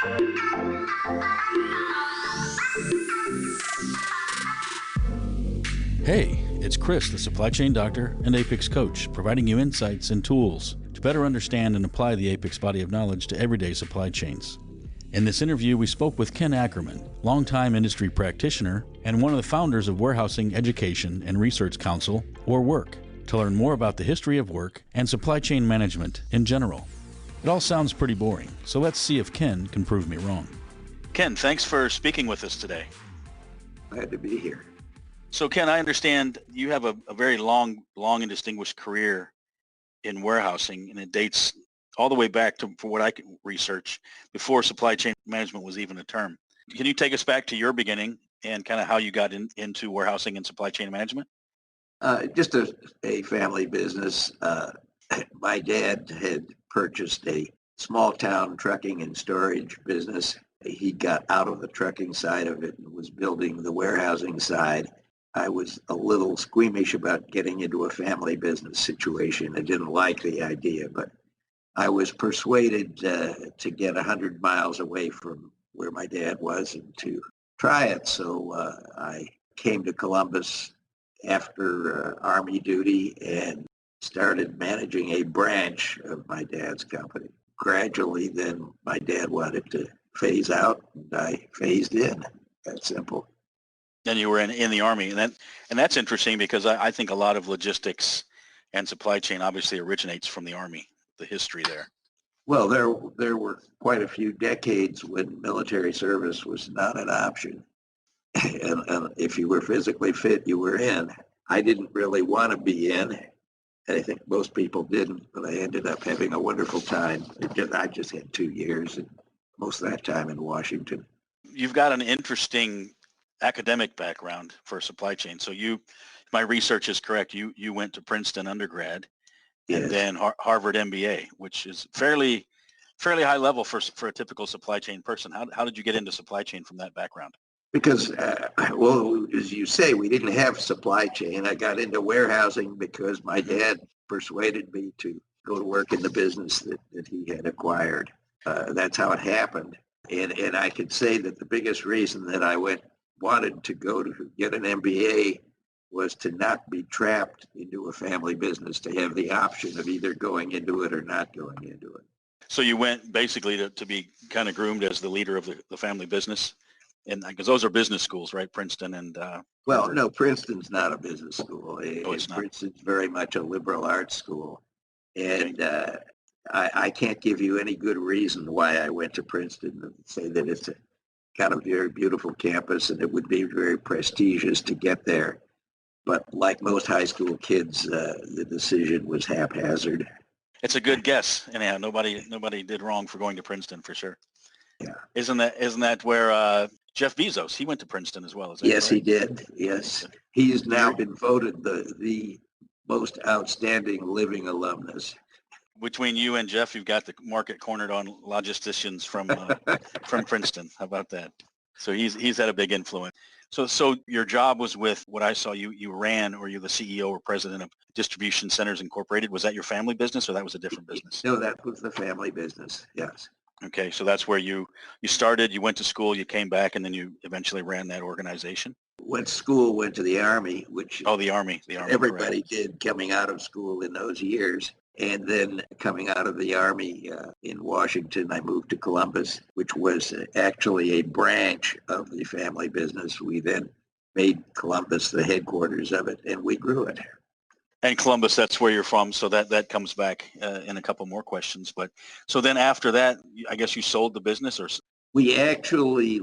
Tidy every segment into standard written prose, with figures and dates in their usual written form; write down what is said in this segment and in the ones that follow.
Hey, it's Chris, the supply chain doctor and Apex coach, providing you insights and tools to better understand and apply the Apex body of knowledge to everyday supply chains. In this interview, we spoke with Ken Ackerman, longtime industry practitioner and one of the founders of Warehousing Education and Research Council, or WERC, to learn more about the history of work and supply chain management in general. It all sounds pretty boring, so let's see if Ken can prove me wrong. Ken, thanks for speaking with us today. Glad to be here. So Ken, I understand you have a very long and distinguished career in warehousing, and it dates all the way back to, for what I can research, before supply chain management was even a term. Can you take us back to your beginning and kind of how you got into warehousing and supply chain management? Just a family business. My dad had purchased a small town trucking and storage business. He got out of the trucking side of it and was building the warehousing side. I was a little squeamish about getting into a family business situation. I didn't like the idea, but I was persuaded to get 100 miles away from where my dad was and to try it. So I came to Columbus after Army duty and started managing a branch of my dad's company. Gradually, then my dad wanted to phase out, and I phased in. That's simple. And you were in the Army, and that's interesting because I think a lot of logistics and supply chain obviously originates from the Army, the history there. Well, there were quite a few decades when military service was not an option. And if you were physically fit, you were in. I didn't really want to be in. I think most people didn't, but I ended up having a wonderful time. I just had 2 years, and most of that time in Washington. You've got an interesting academic background for supply chain. So my research is correct. You went to Princeton undergrad, Yes. and then Harvard MBA, which is fairly high level for a typical supply chain person. How did you get into supply chain from that background? Because, well, as you say, we didn't have supply chain. I got into warehousing because my dad persuaded me to go to work in the business that he had acquired. That's how it happened. And I could say that the biggest reason that I wanted to go to get an MBA was to not be trapped into a family business, to have the option of either going into it or not going into it. So you went basically to be kind of groomed as the leader of the family business? And because those are business schools, right? Princeton and well, Harvard. No, Princeton's not a business school. It's not. Princeton's very much a liberal arts school. And I can't give you any good reason why I went to Princeton and say that it's a kind of very beautiful campus and it would be very prestigious to get there. But like most high school kids, the decision was haphazard. It's a good guess. And yeah, nobody did wrong for going to Princeton for sure. Yeah. Isn't that where Jeff Bezos, he went to Princeton as well? Yes, right? He did. Yes. He's now been voted the most outstanding living alumnus. Between you and Jeff, you've got the market cornered on logisticians from Princeton. How about that? So he's had a big influence. So your job was with what I saw you ran, or you're the CEO or president of Distribution Centers Incorporated. Was that your family business, or that was a different business? No, that was the family business. Yes. Okay, so that's where you started. You went to school, you came back, and then you eventually ran that organization. Went to school, went to the Army, which the Army. Everybody correct. Did coming out of school in those years. And then coming out of the Army in Washington, I moved to Columbus, which was actually a branch of the family business. We then made Columbus the headquarters of it, and we grew it. And Columbus, that's where you're from, so that comes back in a couple more questions. But so then after that, I guess you sold the business, or? We actually,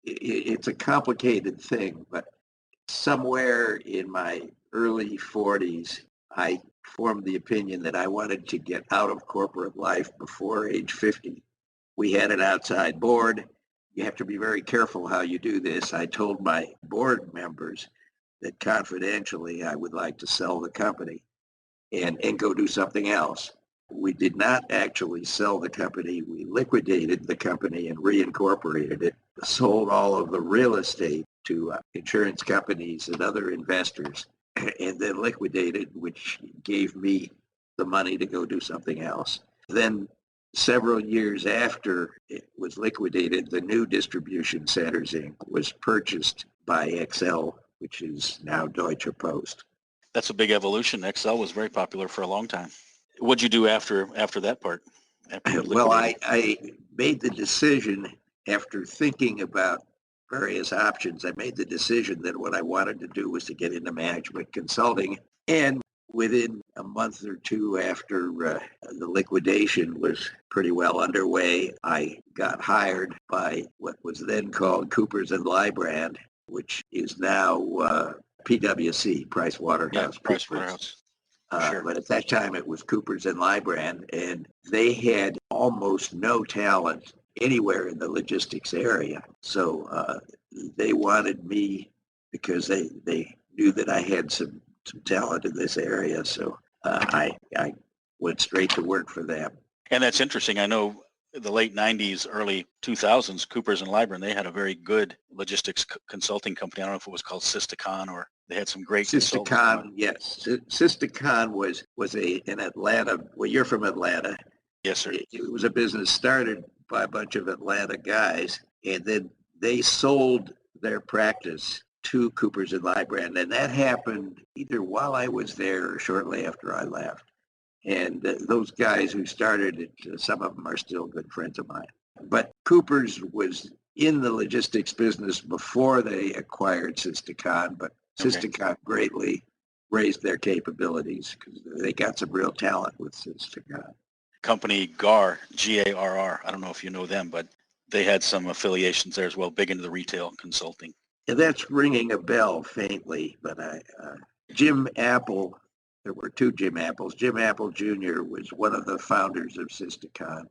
it's a complicated thing, but somewhere in my early 40s, I formed the opinion that I wanted to get out of corporate life before age 50. We had an outside board. You have to be very careful how you do this. I told my board members that confidentially I would like to sell the company and go do something else. We did not actually sell the company. We liquidated the company and reincorporated it, sold all of the real estate to insurance companies and other investors, and then liquidated, which gave me the money to go do something else. Then several years after it was liquidated, the new Distribution Centers Inc. was purchased by Exel, which is now Deutsche Post. That's a big evolution. Excel was very popular for a long time. What'd you do after that part? After Well, liquidating? I made the decision after thinking about various options. I made the decision that what I wanted to do was to get into management consulting. And within a month or two after the liquidation was pretty well underway, I got hired by what was then called Coopers and Lybrand, which is now PwC, Price Yeah, Waterhouse Price Coopers. Waterhouse. Sure. But at that time, it was Coopers and Lybrand, and they had almost no talent anywhere in the logistics area. So they wanted me because they knew that I had some talent in this area. So I went straight to work for them. And that's interesting. I know the late 90s, early 2000s, Coopers and Lybrand, they had a very good logistics consulting company. I don't know if it was called Sisticon or they had some great consultants. Sisticon, yes. Sisticon was in Atlanta. Well, you're from Atlanta. Yes, sir. It was a business started by a bunch of Atlanta guys, and then they sold their practice to Coopers and Lybrand, and that happened either while I was there or shortly after I left. And those guys who started it, some of them are still good friends of mine. But Coopers was in the logistics business before they acquired Sisticon, but Sisticon greatly raised their capabilities because they got some real talent with Sisticon. Company GAR, G-A-R-R. I don't know if you know them, but they had some affiliations there as well, big into the retail consulting. And that's ringing a bell faintly, but Jim Apple, there were two Jim Apples. Jim Apple Jr. was one of the founders of Sisticon,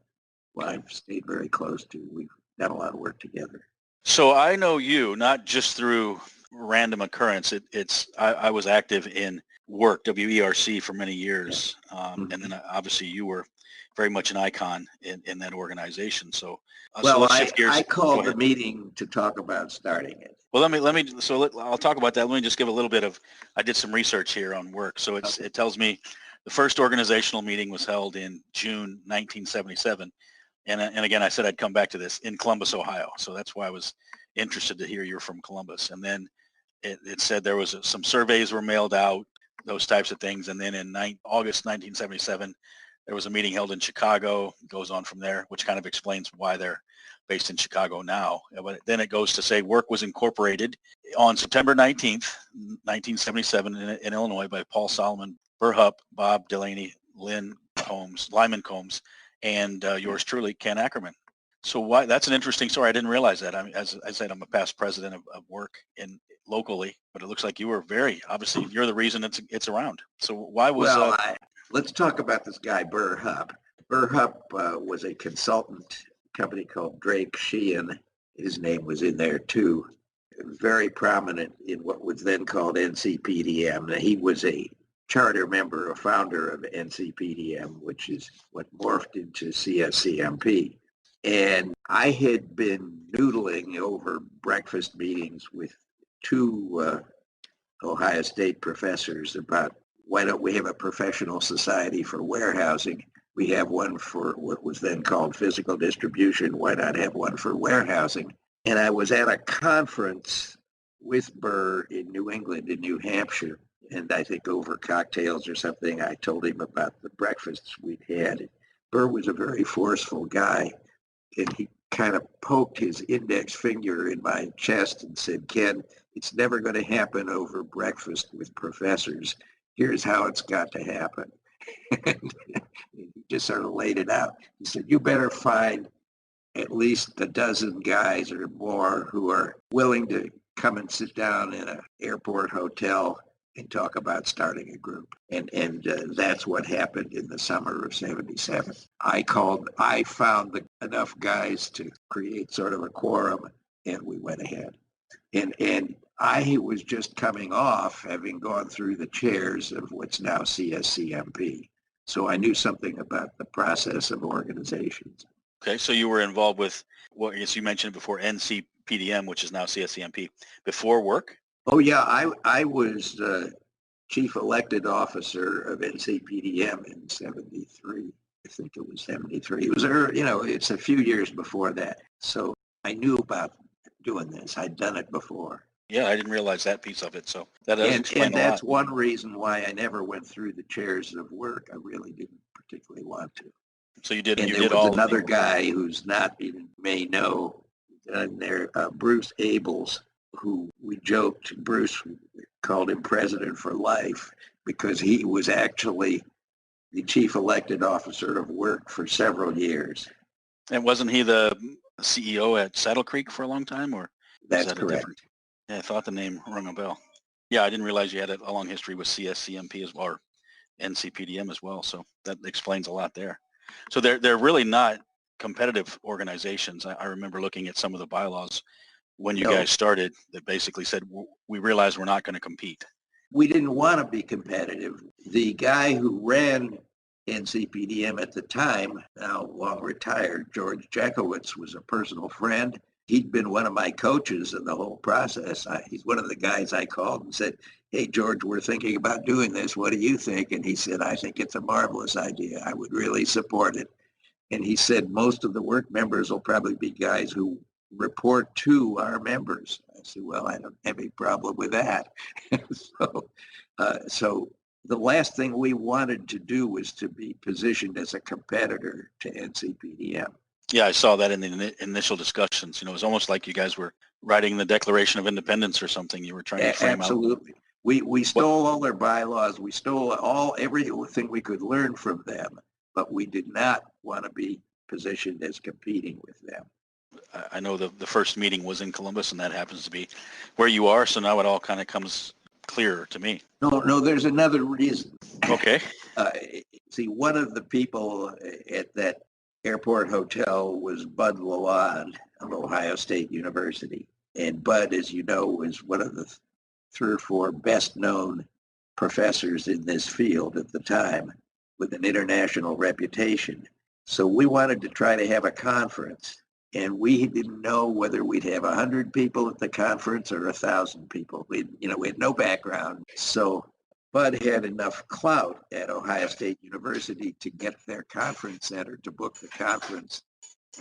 who I've stayed very close to. We've done a lot of work together. So I know you, not just through random occurrence. I was active in WERC, W-E-R-C, for many years. And then obviously you were very much an icon in that organization. So let's shift gears. I called the meeting to talk about starting it. Well, I'll talk about that. Let me just give a little bit of, I did some research here on WERC. So it tells me the first organizational meeting was held in June 1977. And again, I said I'd come back to this in Columbus, Ohio. So that's why I was interested to hear you're from Columbus. And then it said there was some surveys were mailed out, those types of things. And then in August 1977, there was a meeting held in Chicago. It goes on from there, which kind of explains why they're based in Chicago now. But then it goes to say WERC was incorporated on September 19th, 1977 in Illinois by Paul Solomon, Burr Hupp, Bob Delaney, Lyman Combs, and yours truly, Ken Ackerman. So why? That's an interesting story. I didn't realize that. I mean, as I said, I'm a past president of WERC locally, but it looks like you were obviously you're the reason it's around. So why was? Let's talk about this guy, Burr Hupp. Burr Hupp was a consultant company called Drake Sheehan. His name was in there too. Very prominent in what was then called NCPDM. He was a charter member, a founder of NCPDM, which is what morphed into CSCMP. And I had been noodling over breakfast meetings with two Ohio State professors about why don't we have a professional society for warehousing? We have one for what was then called physical distribution. Why not have one for warehousing? And I was at a conference with Burr in New England, in New Hampshire. And I think over cocktails or something, I told him about the breakfasts we'd had. Burr was a very forceful guy. And he kind of poked his index finger in my chest and said, Ken, it's never going to happen over breakfast with professors. Here's how it's got to happen. And he just sort of laid it out. He said, you better find at least a dozen guys or more who are willing to come and sit down in an airport hotel and talk about starting a group. And that's what happened in the summer of 77. I found enough guys to create sort of a quorum, and we went ahead. And I was just coming off having gone through the chairs of what's now CSCMP. So I knew something about the process of organizations. Okay, so you were involved with, well, I guess you mentioned before, NCPDM, which is now CSCMP, before WERC? Oh, yeah, I was chief elected officer of NCPDM in 73. I think it was 73. It was, it's a few years before that. So I knew about doing this. I'd done it before. Yeah, I didn't realize that piece of it. So that does explain And a lot. that's one reason why I never went through the chairs of work. I really didn't particularly want to. So you did. And You there did was all another guy who's not even may know there, Bruce Abels, who we joked. Bruce called him president for life because he was actually the chief elected officer of WERC for several years. And wasn't he the CEO at Saddle Creek for a long time, or That's correct. Yeah, I thought the name rung a bell. Yeah, I didn't realize you had a long history with CSCMP as well, or NCPDM as well. So that explains a lot there. So they're really not competitive organizations. I remember looking at some of the bylaws when you guys started that basically said, we realize we're not going to compete. We didn't want to be competitive. The guy who ran NCPDM at the time, now long retired, George Jackowitz, was a personal friend. He'd been one of my coaches in the whole process. He's one of the guys I called and said, hey, George, we're thinking about doing this. What do you think? And he said, I think it's a marvelous idea. I would really support it. And he said, most of the WERC members will probably be guys who report to our members. I said, well, I don't have any problem with that. So the last thing we wanted to do was to be positioned as a competitor to NCPDM. Yeah, I saw that in the initial discussions. It was almost like you guys were writing the Declaration of Independence or something. You were trying to frame Absolutely. out. We stole all their bylaws. We stole everything we could learn from them, but we did not want to be positioned as competing with them. I know the first meeting was in Columbus, and that happens to be where you are. So now it all kind of comes clearer to me. No, there's another reason. Okay. See, one of the people at that airport hotel was Bud Lalonde of Ohio State University. And Bud, as you know, was one of the 3 or 4 best known professors in this field at the time with an international reputation. So we wanted to try to have a conference, and we didn't know whether we'd have 100 people at the conference or 1,000 people. We had no background. So Bud had enough clout at Ohio State University to get their conference center to book the conference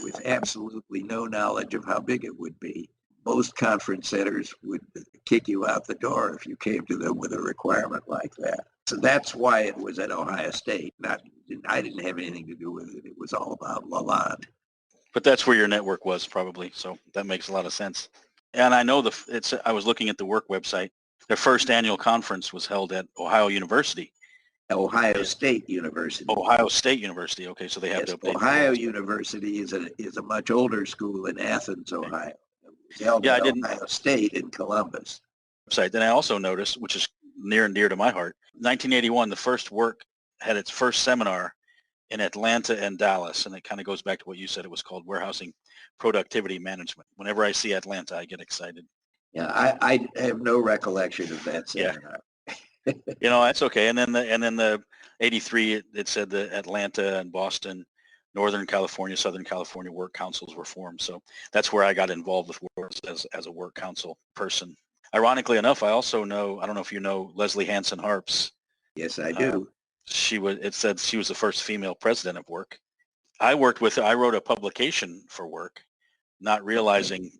with absolutely no knowledge of how big it would be. Most conference centers would kick you out the door if you came to them with a requirement like that. So that's why it was at Ohio State. I didn't have anything to do with it. It was all about Lalonde. But that's where your network was probably. So that makes a lot of sense. And I know I was looking at the WERC website. Their first annual conference was held at Ohio University. Ohio State University. Ohio State University. Okay, so they have to update. Ohio University is a much older school in Athens, Ohio. It was held at Ohio State in Columbus. Then I also noticed, which is near and dear to my heart, 1981, the first WERC had its first seminar in Atlanta and Dallas, and it kind of goes back to what you said. It was called Warehousing Productivity Management. Whenever I see Atlanta, I get excited. Yeah, I have no recollection of that seminar. Yeah. That's okay. And then the 83, it said that Atlanta and Boston, Northern California, Southern California WERC councils were formed. So that's where I got involved with WERC as a WERC council person. Ironically enough, I also know, I don't know if you know Leslie Hansen Harps. Yes, I do. It said she was the first female president of WERC. I wrote a publication for WERC, not realizing,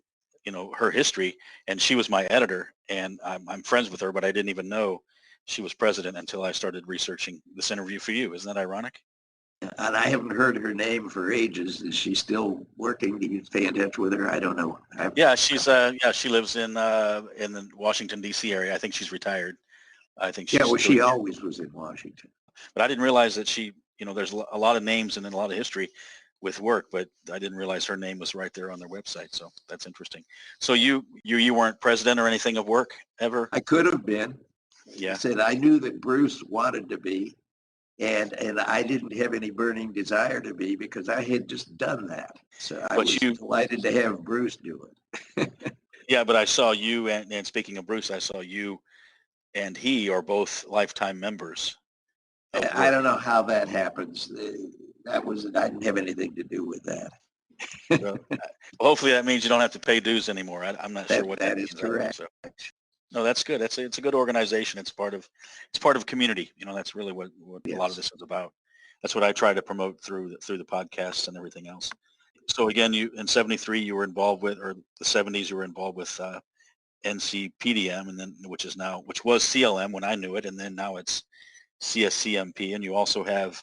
her history, and she was my editor, and I'm friends with her, but I didn't even know she was president until I started researching this interview for you. Isn't that ironic? And I haven't heard her name for ages. Is she still working? Do you stay in touch with her? I don't know. She lives in the Washington D.C. area. I think she's retired. I think she always was in Washington. But I didn't realize that she, there's a lot of names and then a lot of history with WERC, but I didn't realize her name was right there on their website. So that's interesting. So you weren't president or anything of WERC ever? I could have been. Yeah. I said I knew that Bruce wanted to be, and I didn't have any burning desire to be because I had just done that. So I was delighted to have Bruce do it. Yeah, but I saw you, and speaking of Bruce, I saw you and he are both lifetime members. I don't know how that happens. I didn't have anything to do with that. Well, hopefully that means you don't have to pay dues anymore. I'm not sure what that is means. Correct. So. No, that's good. It's a good organization. It's part of community. That's really what yes. A lot of this is about. That's what I try to promote through the podcasts and everything else. So again, you in '73 you were involved with, or the '70s you were involved with NCPDM, and then which was CLM when I knew it, and then now it's CSCMP, and you also have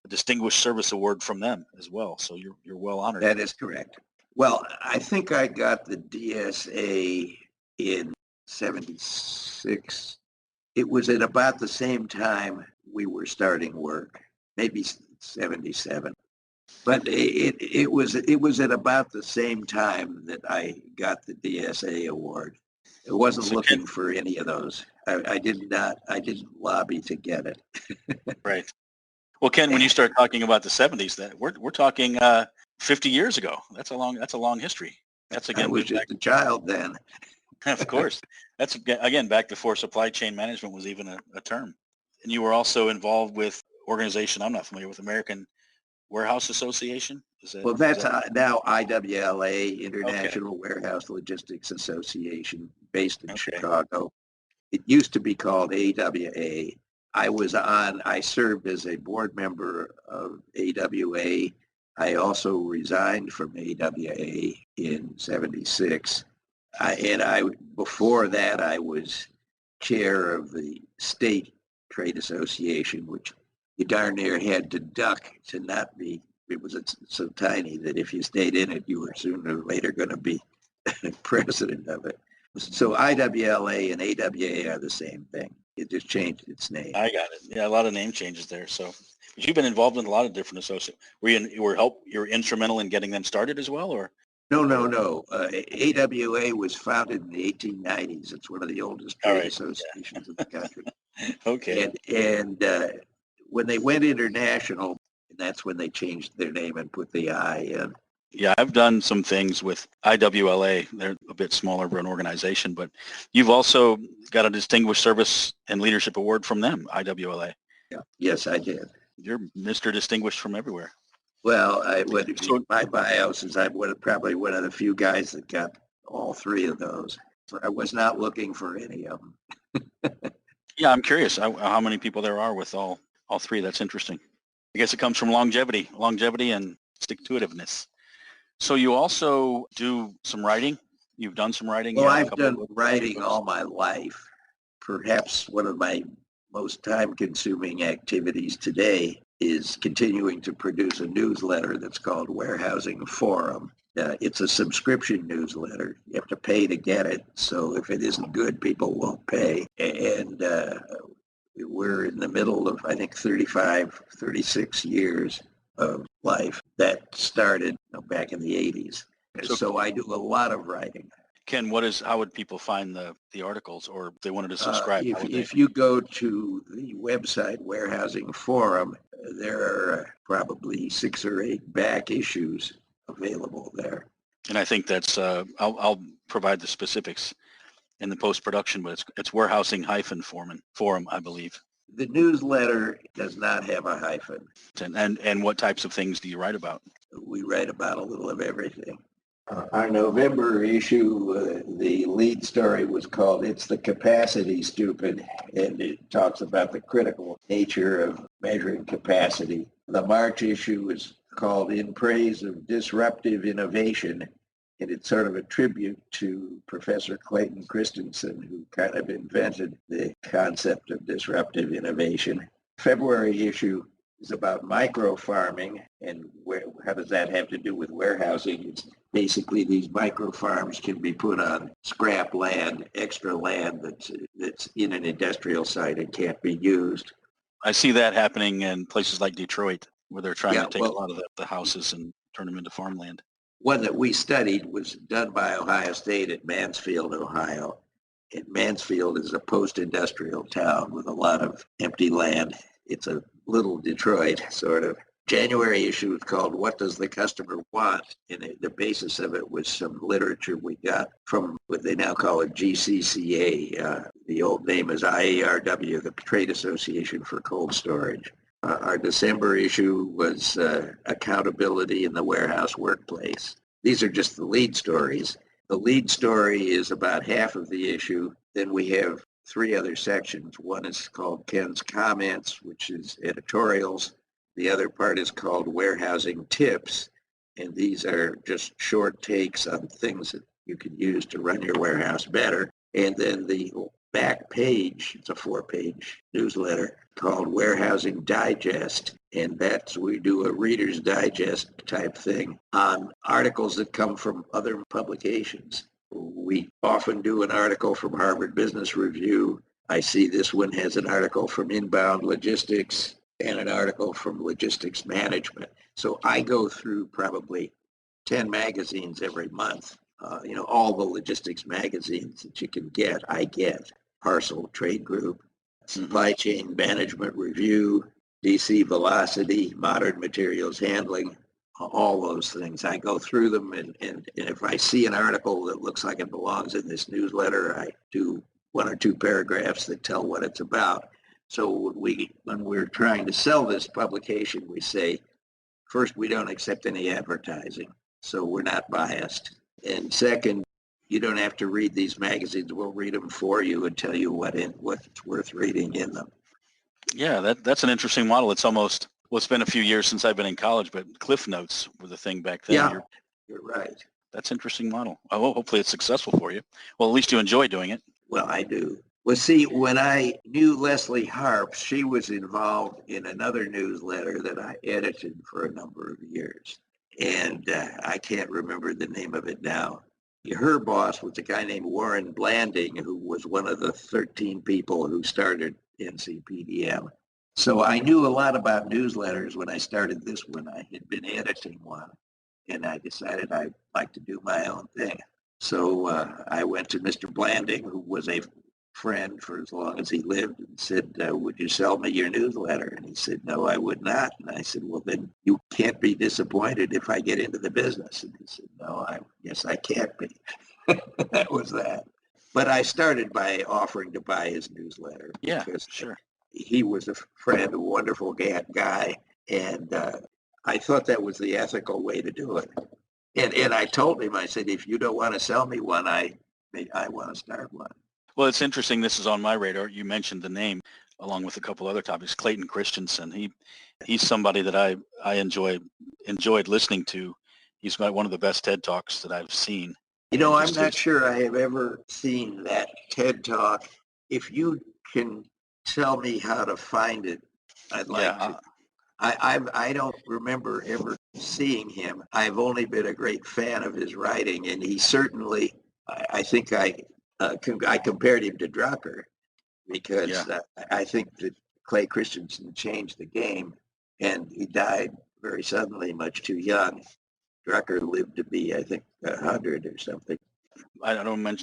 a Distinguished Service Award from them as well. So you're well honored. That is correct. Well, I think I got the DSA in '76. It was at about the same time we were starting work, maybe '77. But it was at about the same time that I got the DSA award. I wasn't looking for any of those. I didn't lobby to get it. Right. Well, Ken, when you start talking about the '70s, that we're talking 50 years ago. That's a long history. That's again. I was just a child then. Of course. That's again back before supply chain management was even a term. And you were also involved with organization I'm not familiar with, American Warehouse Association. That's now IWLA, International Warehouse Logistics Association, based in Chicago. It used to be called AWA. I served as a board member of AWA. I also resigned from AWA in '76. Before that, I was chair of the state trade association, which you darn near had to duck to not be. It was so tiny that if you stayed in it, you were sooner or later going to be president of it. So IWLA and AWA are the same thing. It just changed its name. I got it. Yeah, a lot of name changes there. So, but you've been involved in a lot of different associations. You were instrumental in getting them started as well, or? No. AWA was founded in the 1890s. It's one of the oldest trade associations in the country. Okay. And when they went international, that's when they changed their name and put the I in. Yeah, I've done some things with IWLA. They're a bit smaller of an organization, but you've also got a Distinguished Service and Leadership Award from them, IWLA. Yeah. Yes, I did. You're Mr. Distinguished from everywhere. Well, my bio says I'm probably one of the few guys that got all three of those. So I was not looking for any of them. Yeah, I'm curious how many people there are with all three. That's interesting. I guess it comes from longevity and stick-to-itiveness. So you also do some writing? You've done some writing? Well, I've done writing all my life. Perhaps one of my most time-consuming activities today is continuing to produce a newsletter that's called Warehousing Forum. It's a subscription newsletter. You have to pay to get it. So if it isn't good, people won't pay. And we're in the middle of, I think, 36 years of life. That started back in the 80s. So I do a lot of writing. Ken, how would people find the articles, or if they wanted to subscribe? If you go to the website Warehousing Forum, there are probably 6 or 8 back issues available there. And I think that's, I'll provide the specifics in the post-production, but it's warehousing-forum, I believe. The newsletter does not have a hyphen. And what types of things do you write about? We write about a little of everything. Our November issue, the lead story was called "It's the Capacity, Stupid," and it talks about the critical nature of measuring capacity. The March issue is called "In Praise of Disruptive Innovation," and it's sort of a tribute to Professor Clayton Christensen, who kind of invented the concept of disruptive innovation. February issue is about micro farming, and how does that have to do with warehousing? It's basically these micro farms can be put on scrap land, extra land that's in an industrial site and can't be used. I see that happening in places like Detroit, where they're trying to take a lot of the houses and turn them into farmland. One that we studied was done by Ohio State at Mansfield, Ohio. And Mansfield is a post-industrial town with a lot of empty land. It's a little Detroit, sort of. January issue is called "What Does the Customer Want?" And the basis of it was some literature we got from what they now call a GCCA. The old name is IARW, the Trade Association for Cold Storage. Our December issue was accountability in the warehouse workplace. These are just the lead stories. The lead story is about half of the issue. Then we have 3 other sections. One is called Ken's Comments, which is editorials. The other part is called Warehousing Tips, and these are just short takes on things that you can use to run your warehouse better. And then the back page, it's a 4-page newsletter called Warehousing Digest, and we do a Reader's Digest type thing on articles that come from other publications. We often do an article from Harvard Business Review. I see this one has an article from Inbound Logistics and an article from Logistics Management. So I go through probably 10 magazines every month. All the logistics magazines that you can get, I get. Parcel Trade Group, Supply Chain Management Review, DC Velocity, Modern Materials Handling, all those things. I go through them, and if I see an article that looks like it belongs in this newsletter, I do 1 or 2 paragraphs that tell what it's about. So when we're trying to sell this publication, we say, first, we don't accept any advertising, so we're not biased. And second, you don't have to read these magazines. We'll read them for you and tell you what's worth reading in them. Yeah, that's an interesting model. It's been a few years since I've been in college, but Cliff Notes were the thing back then. Yeah, you're right. That's an interesting model. Oh, hopefully it's successful for you. Well, at least you enjoy doing it. Well, I do. Well, see, when I knew Leslie Harps, she was involved in another newsletter that I edited for a number of years. And I can't remember the name of it now. Her boss was a guy named Warren Blanding, who was one of the 13 people who started NCPDM. So I knew a lot about newsletters when I started this one. I had been editing one, and I decided I'd like to do my own thing. So I went to Mr. Blanding, who was a friend for as long as he lived, and said, would you sell me your newsletter? And he said, no, I would not. And I said, well, then you can't be disappointed if I get into the business. And he said, no, yes, I can't be. That was that. But I started by offering to buy his newsletter. Yeah, because sure. He was a friend, a wonderful guy. And I thought that was the ethical way to do it. And I told him, I said, if you don't want to sell me one, I want to start one. Well, it's interesting. This is on my radar. You mentioned the name along with a couple other topics. Clayton Christensen. He's somebody that I enjoyed listening to. He's got one of the best TED Talks that I've seen. I'm not sure I have ever seen that TED Talk. If you can tell me how to find it, I'd like to. I don't remember ever seeing him. I've only been a great fan of his writing, and he certainly, I think I compared him to Drucker because I think that Clay Christensen changed the game, and he died very suddenly, much too young. Drucker lived to be, I think, 100 or something.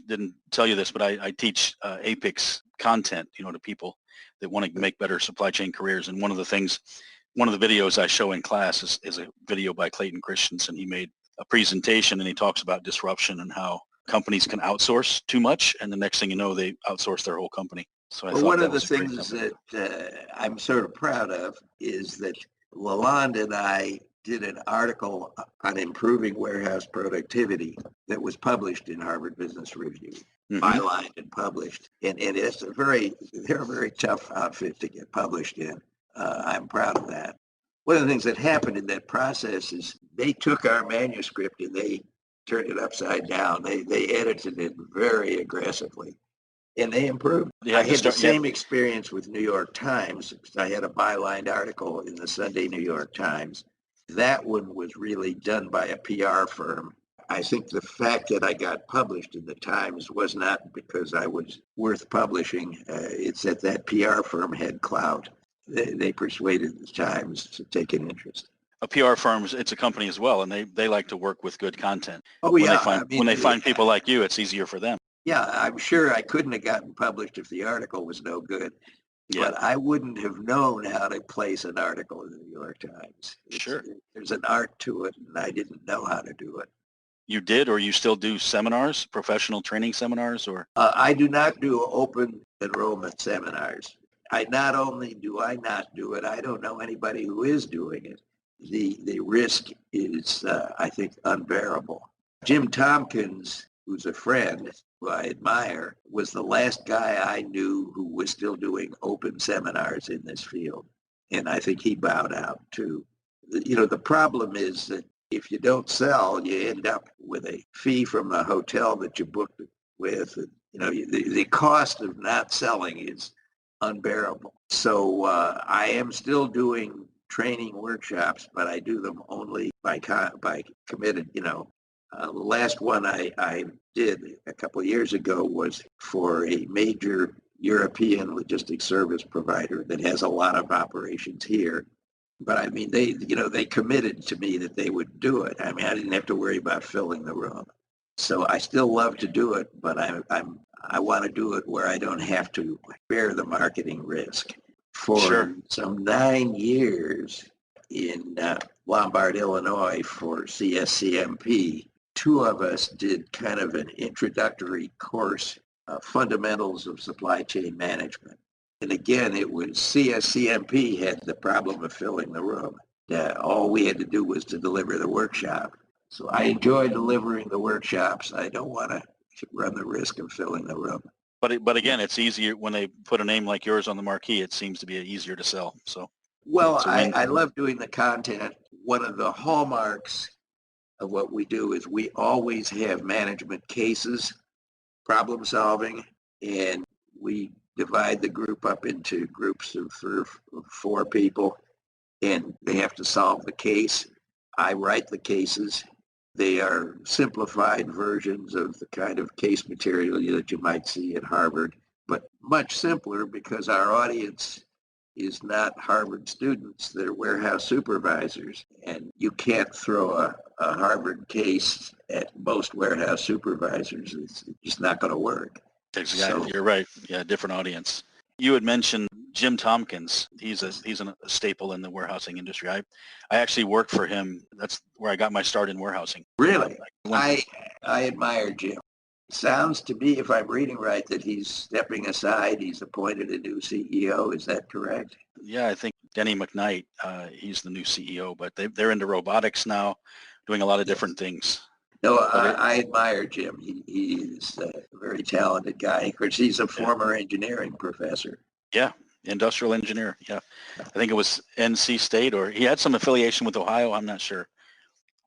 Didn't tell you this, but I teach APIX content, to people that want to make better supply chain careers. And one of the videos I show in class is a video by Clayton Christensen. He made a presentation and he talks about disruption and how companies can outsource too much, and the next thing you know, they outsource their whole company. So one of the things that I'm sort of proud of is that Lalonde and I did an article on improving warehouse productivity that was published in Harvard Business Review, bylined and published. And they're a very tough outfit to get published in. I'm proud of that. One of the things that happened in that process is they took our manuscript and they turned it upside down. They edited it very aggressively, and they improved. I had the same experience with New York Times. I had a bylined article in the Sunday New York Times. That one was really done by a PR firm. I think the fact that I got published in the Times was not because I was worth publishing. It's that PR firm had clout. They persuaded the Times to take an interest. A PR firm, it's a company as well, and they like to work with good content. Oh, yeah. When they find people like you, it's easier for them. Yeah, I'm sure I couldn't have gotten published if the article was no good. Yeah. But I wouldn't have known how to place an article in the New York Times. Sure. There's an art to it, and I didn't know how to do it. You did, or you still do seminars, professional training seminars, or? I do not do open enrollment seminars. Not only do I not do it, I don't know anybody who is doing it. The risk is, I think, unbearable. Jim Tompkins, who's a friend who I admire, was the last guy I knew who was still doing open seminars in this field. and I think he bowed out too. The problem is that if you don't sell, you end up with a fee from the hotel that you booked it with. The cost of not selling is unbearable. So I am still doing training workshops, but I do them only by committed. The last one I did a couple of years ago was for a major European logistics service provider that has a lot of operations here. But I mean, they committed to me that they would do it. I mean, I didn't have to worry about filling the room. So I still love to do it, but I want to do it where I don't have to bear the marketing risk. For some 9 years in Lombard, Illinois for CSCMP, two of us did kind of an introductory course, fundamentals of supply chain management. And again, it was CSCMP had the problem of filling the room. All we had to do was to deliver the workshop. So I enjoy delivering the workshops. I don't want to run the risk of filling the room. But again, it's easier when they put a name like yours on the marquee. It seems to be easier to sell. So, well, I love doing the content. One of the hallmarks of what we do is we always have management cases, problem solving, and we divide the group up into groups of 4 people, and they have to solve the case. I write the cases. They are simplified versions of the kind of case material that you might see at Harvard, but much simpler because our audience is not Harvard students. They're warehouse supervisors, and you can't throw a Harvard case at most warehouse supervisors. It's just not going to work. Exactly. So, you're right. Yeah, different audience. You had mentioned Jim Tompkins. He's a staple in the warehousing industry. I actually worked for him. That's where I got my start in warehousing. Really? I admire Jim. It sounds to me, if I'm reading right, that he's stepping aside. He's appointed a new CEO. Is that correct? Yeah, I think Denny McKnight, he's the new CEO, but they're into robotics now, doing a lot of different things. No, I admire Jim. He is a very talented guy. Of course, he's a former engineering professor. Yeah, industrial engineer. Yeah, I think it was NC State, or he had some affiliation with Ohio. I'm not sure,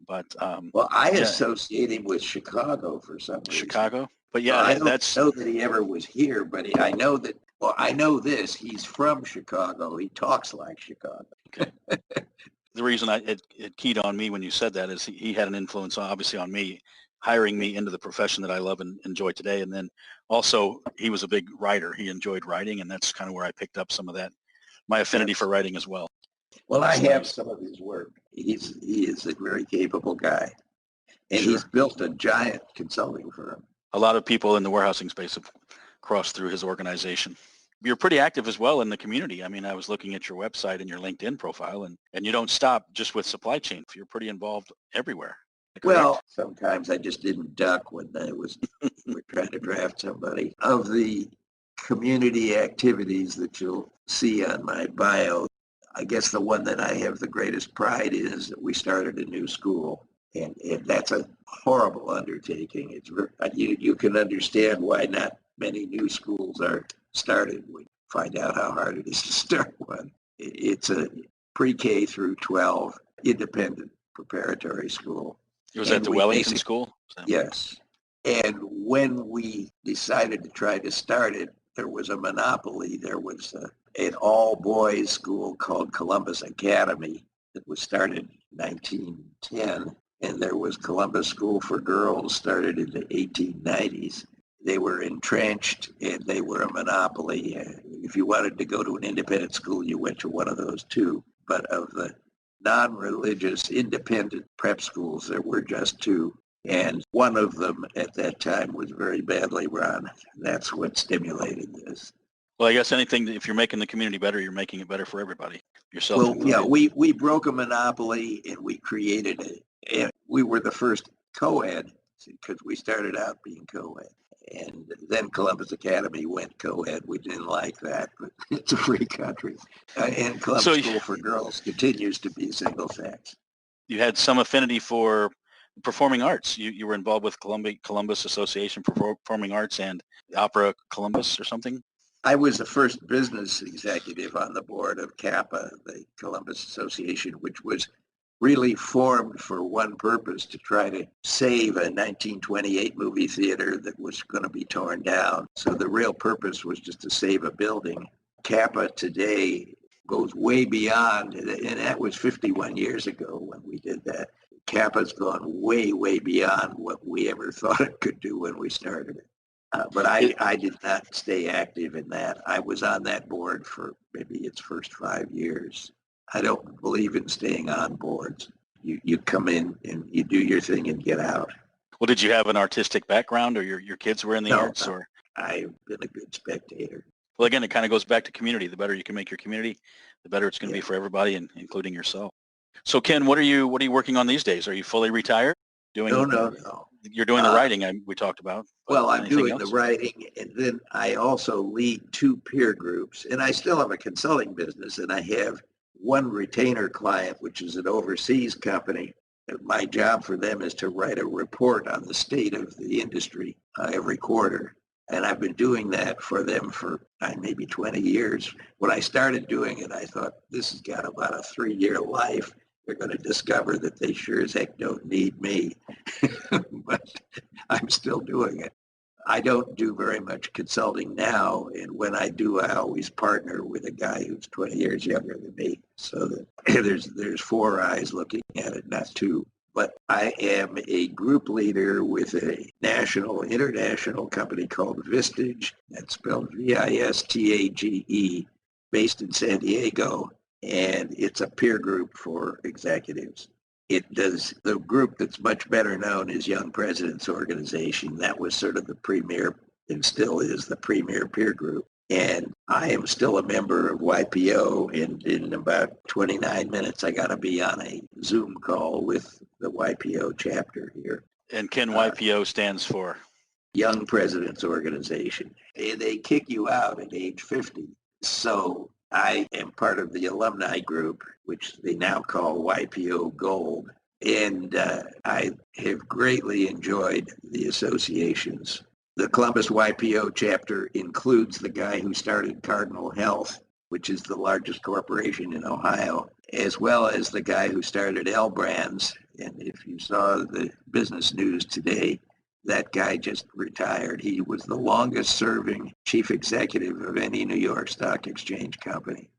but well, I associate him with Chicago for some reason. Chicago, but yeah, I don't know that he ever was here, but I know that. Well, I know this. He's from Chicago. He talks like Chicago. Okay. The reason it keyed on me when you said that is he had an influence, obviously, on me, hiring me into the profession that I love and enjoy today. And then also he was a big writer. He enjoyed writing, and that's kind of where I picked up some of that, my affinity for writing as well. Well, I have some of his work. He is a very capable guy, and he's built a giant consulting firm. A lot of people in the warehousing space have crossed through his organization. You're pretty active as well in the community. I mean, I was looking at your website and your LinkedIn profile, and you don't stop just with supply chain. You're pretty involved everywhere. Correct? Well, sometimes I just didn't duck when we're trying to draft somebody. Of the community activities that you'll see on my bio, I guess the one that I have the greatest pride in is that we started a new school. And that's a horrible undertaking. It's you can understand why not many new schools are started. We find out how hard it is to start one. It's a pre-K through 12 independent preparatory school. It was at the Wellington School? Yes. And when we decided to try to start it, there was a monopoly. There was an all-boys school called Columbus Academy that was started in 1910. And there was Columbus School for Girls, started in the 1890s. They were entrenched, and they were a monopoly. If you wanted to go to an independent school, you went to one of those two. But of the non-religious independent prep schools, there were just 2. And one of them at that time was very badly run. That's what stimulated this. Well, I guess if you're making the community better, you're making it better for everybody. Yourself. Well, yeah, we broke a monopoly, and we created and we were the first co-ed because we started out being co-ed. And then Columbus Academy went co-ed. We didn't like that, but it's a free country. And Columbus School for Girls continues to be single sex. You had some affinity for performing arts. You were involved with Columbus Association for Performing Arts and Opera Columbus or something? I was the first business executive on the board of CAPA, the Columbus Association, which was really formed for one purpose, to try to save a 1928 movie theater that was going to be torn down. So the real purpose was just to save a building. CAPA today goes way beyond, and that was 51 years ago when we did that. CAPA's gone way, way beyond what we ever thought it could do when we started it. But I did not stay active in that. I was on that board for maybe its first 5 years. I don't believe in staying on boards. You come in and you do your thing and get out. Well, did you have an artistic background, or your kids were in the arts? No, Or I've been a good spectator. well, again, it kind of goes back to community. The better you can make your community, the better it's going to Yeah. be for everybody, and including yourself. So, Ken, what are you working on these days? Are you fully retired? No. You're doing the writing we talked about. But Well, I'm anything doing the else? writing, and then I also lead two peer groups, and I still have a consulting business, and I have one retainer client, which is an overseas company. My job for them is to write a report on the state of the industry every quarter. And I've been doing that for them for maybe 20 years. When I started doing it, I thought, this has got about a 3-year life. They're going to discover that they sure as heck don't need me. But I'm still doing it. I don't do very much consulting now, and when I do, I always partner with a guy who's 20 years younger than me, so that there's four eyes looking at it, not two. But I am a group leader with a international company called Vistage, that's spelled Vistage, based in San Diego, and it's a peer group for executives. It does, the group that's much better known is Young Presidents Organization. That was sort of the premier, and still is the premier peer group. And I am still a member of YPO, and in about 29 minutes, I got to be on a Zoom call with the YPO chapter here. And Ken, YPO stands for? Young Presidents Organization. They kick you out at age 50. So I am part of the alumni group, which they now call YPO Gold. And I have greatly enjoyed the associations. The Columbus YPO chapter includes the guy who started Cardinal Health, which is the largest corporation in Ohio, as well as the guy who started L-Brands. And if you saw the business news today, that guy just retired. He was the longest serving chief executive of any New York Stock Exchange company.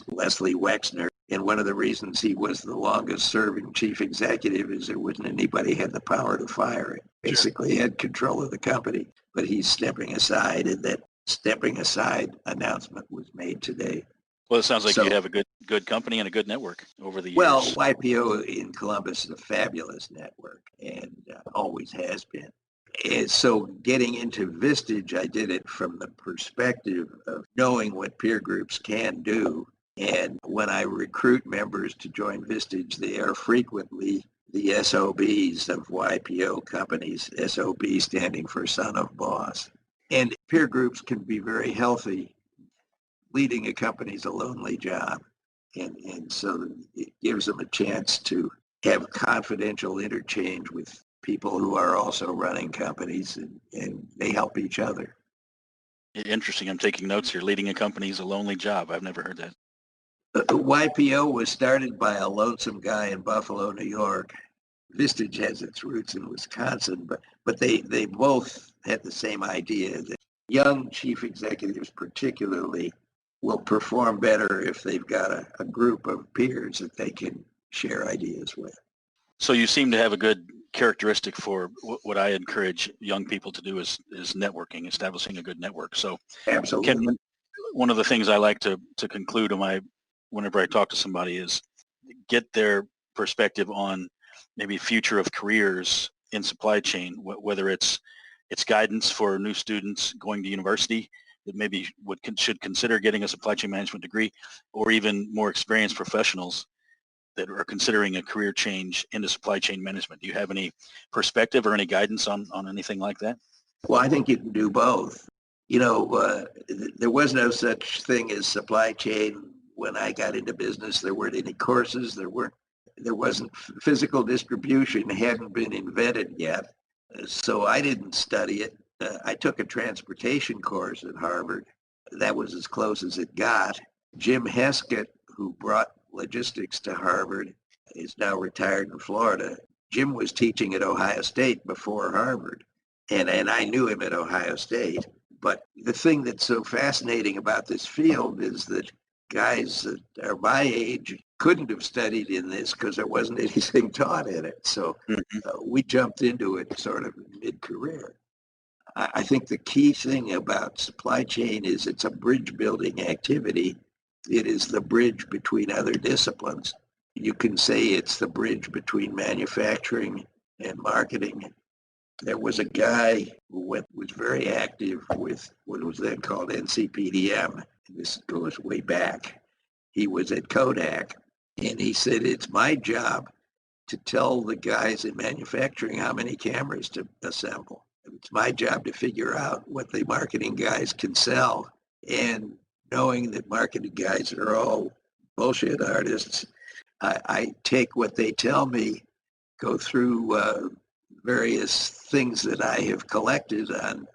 Leslie Wexner. And one of the reasons he was the longest serving chief executive is there wasn't anybody had the power to fire him. Basically, he had control of the company, but he's stepping aside, and that stepping aside announcement was made today. Well, it sounds like you have a good company and a good network over the years. Well, YPO in Columbus is a fabulous network, and always has been. And so getting into Vistage, I did it from the perspective of knowing what peer groups can do. And when I recruit members to join Vistage, they are frequently the SOBs of YPO companies, SOB standing for son of boss. And peer groups can be very healthy. Leading a company is a lonely job. And so it gives them a chance to have confidential interchange with people who are also running companies, and they help each other. Interesting. I'm taking notes here. Leading a company is a lonely job. I've never heard that. YPO was started by a lonesome guy in Buffalo, New York. Vistage has its roots in Wisconsin, but they both had the same idea that young chief executives particularly will perform better if they've got a group of peers that they can share ideas with. So you seem to have a good characteristic for what I encourage young people to do is networking, establishing a good network. So Absolutely. Ken, one of the things I like to conclude whenever I talk to somebody is get their perspective on maybe future of careers in supply chain, whether it's guidance for new students going to university that maybe should consider getting a supply chain management degree, or even more experienced professionals that are considering a career change into supply chain management. Do you have any perspective or any guidance on anything like that? Well, I think you can do both. There was no such thing as supply chain when I got into business. There weren't any courses. There wasn't physical distribution, hadn't been invented yet. So I didn't study it. I took a transportation course at Harvard. that was as close as it got. Jim Heskett, who brought logistics to Harvard, is now retired in Florida. Jim was teaching at Ohio State before Harvard, and I knew him at Ohio State. But the thing that's so fascinating about this field is that guys that are my age couldn't have studied in this because there wasn't anything taught in it. So we jumped into it sort of mid-career. I think the key thing about supply chain is it's a bridge building activity. It is the bridge between other disciplines. You can say it's the bridge between manufacturing and marketing. There was a guy who was very active with what was then called NCPDM. This goes way back. He was at Kodak, and he said, it's my job to tell the guys in manufacturing how many cameras to assemble. It's my job to figure out what the marketing guys can sell. And knowing that marketing guys are all bullshit artists, I take what they tell me, go through various things that I have collected on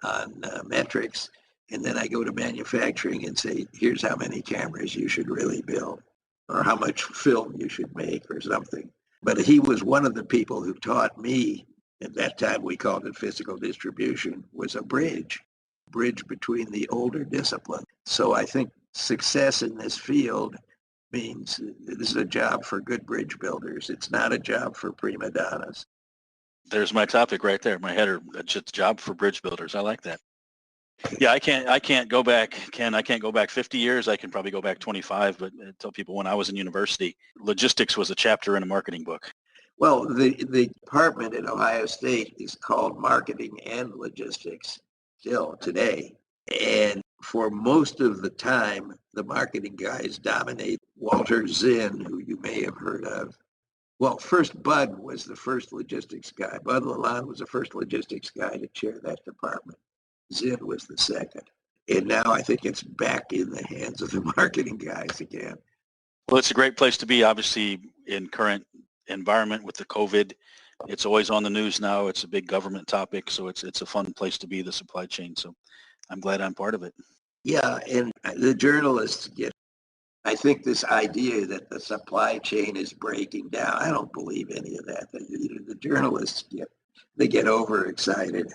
metrics, and then I go to manufacturing and say, here's how many cameras you should really build, or how much film you should make, or something. But he was one of the people who taught me, at that time we called it physical distribution, was a bridge between the older disciplines. So I think success in this field means this is a job for good bridge builders. It's not a job for prima donnas. There's my topic right there, my header. It's a job for bridge builders. I like that. Yeah, I can't go back, Ken. I can't go back 50 years. I can probably go back 25, but I tell people when I was in university, logistics was a chapter in a marketing book. Well, the department at Ohio State is called Marketing and Logistics still today. And for most of the time, the marketing guys dominate. Walter Zinn, who you may have heard of. Well, first Bud was the first logistics guy. Bud Lalonde was the first logistics guy to chair that department. Zinn was the second. And now I think it's back in the hands of the marketing guys again. Well, it's a great place to be, obviously, in current environment with the COVID. It's always on the news now. It's a big government topic, so it's a fun place to be, the supply chain. So I'm glad I'm part of it. Yeah, and the journalists get, I think this idea that the supply chain is breaking down, I don't believe any of that. The journalists get overexcited.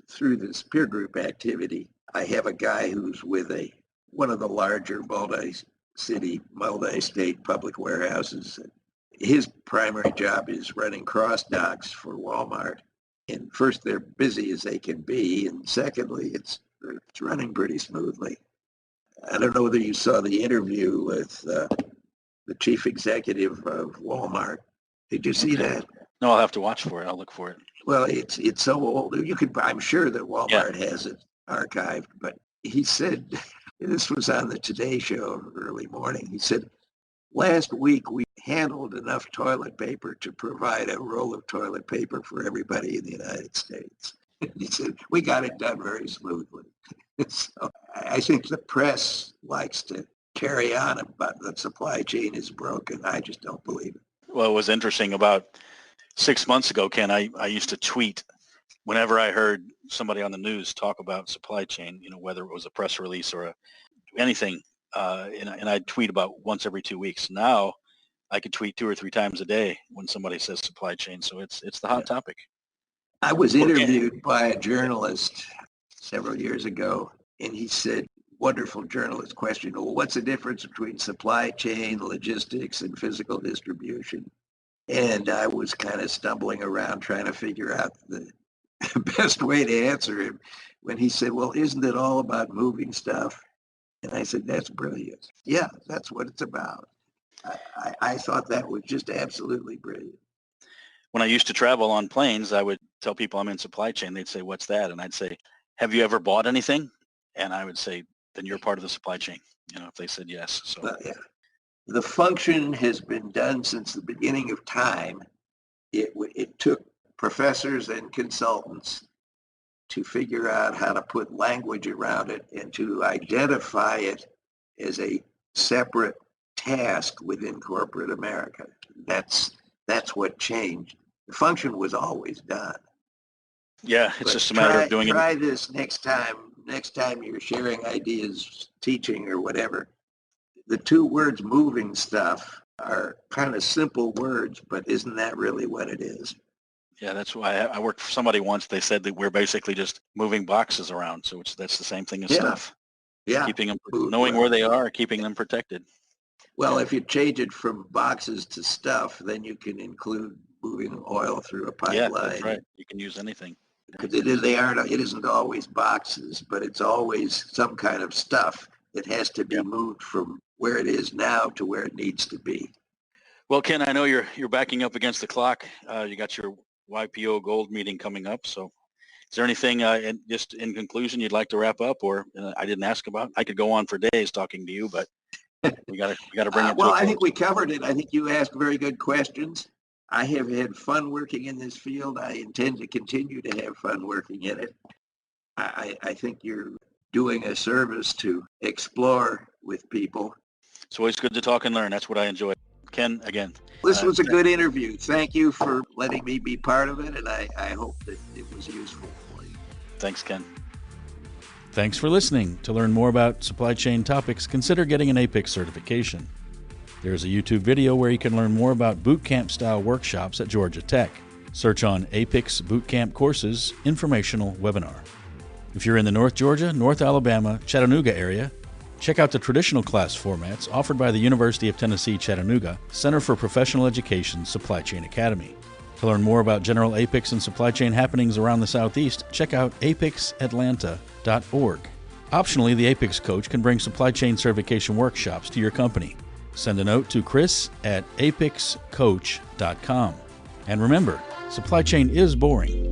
Through this peer group activity, I have a guy who's with one of the larger multi-city, multi-state public warehouses. His primary job is running cross docks for Walmart. And first, they're busy as they can be, and secondly, it's running pretty smoothly. I don't know whether you saw the interview with the chief executive of Walmart. Did you see that? No, I'll have to watch for it. I'll look for it. Well, it's so old. I'm sure that Walmart has it archived, but he said, this was on the Today Show early morning. He said, last week we handled enough toilet paper to provide a roll of toilet paper for everybody in the United States. He said, we got it done very smoothly. So I think the press likes to carry on about the supply chain is broken. I just don't believe it. Well, it was interesting about 6 months ago, Ken, I used to tweet whenever I heard somebody on the news talk about supply chain, whether it was a press release or anything, and I'd tweet about once every 2 weeks. Now I could tweet 2 or 3 times a day when somebody says supply chain. So it's the hot topic. I was interviewed by a journalist several years ago, and he said, wonderful journalist question, well, what's the difference between supply chain, logistics, and physical distribution? And I was kind of stumbling around trying to figure out the best way to answer him when he said, well, isn't it all about moving stuff? And I said, that's brilliant. Yeah, that's what it's about. I thought that was just absolutely brilliant. When I used to travel on planes, I would tell people I'm in supply chain. They'd say, what's that? And I'd say, have you ever bought anything? And I would say, then you're part of the supply chain, if they said yes. So yeah. The function has been done since the beginning of time. It took professors and consultants to figure out how to put language around it and to identify it as a separate task within corporate America. That's what changed. The function was always done. Yeah, it's just a matter of doing it. Try this next time next time you're sharing ideas, teaching or whatever, the two words moving stuff are kind of simple words, but isn't that really what it is? Yeah, that's why I worked for somebody once. They said that we're basically just moving boxes around. So that's the same thing as stuff. Yeah. Keeping them, knowing where they are, keeping them protected. Well, if you change it from boxes to stuff, then you can include moving oil through a pipeline. Yeah, that's right. You can use anything. Because it isn't always boxes, but it's always some kind of stuff that has to be moved from where it is now to where it needs to be. Well, Ken, I know you're backing up against the clock. You got your YPO Gold meeting coming up. So is there anything just in conclusion you'd like to wrap up, or I didn't ask about? I could go on for days talking to you, but we got to bring it. Well, I think we covered it. I think you asked very good questions. I have had fun working in this field. I intend to continue to have fun working in it. I think you're doing a service to explore with people. It's always good to talk and learn. That's what I enjoy. Ken, again. This was a good interview. Thank you for letting me be part of it, and I hope that it was useful for you. Thanks, Ken. Thanks for listening. To learn more about supply chain topics, consider getting an APICS certification. There's a YouTube video where you can learn more about boot camp style workshops at Georgia Tech. Search on APICS Boot Camp Courses Informational Webinar. If you're in the North Georgia, North Alabama, Chattanooga area, check out the traditional class formats offered by the University of Tennessee Chattanooga Center for Professional Education Supply Chain Academy. To learn more about general APICS and supply chain happenings around the Southeast, check out apixatlanta.org. Optionally, the APICS coach can bring supply chain certification workshops to your company. Send a note to chris@apixcoach.com. And remember, supply chain is boring,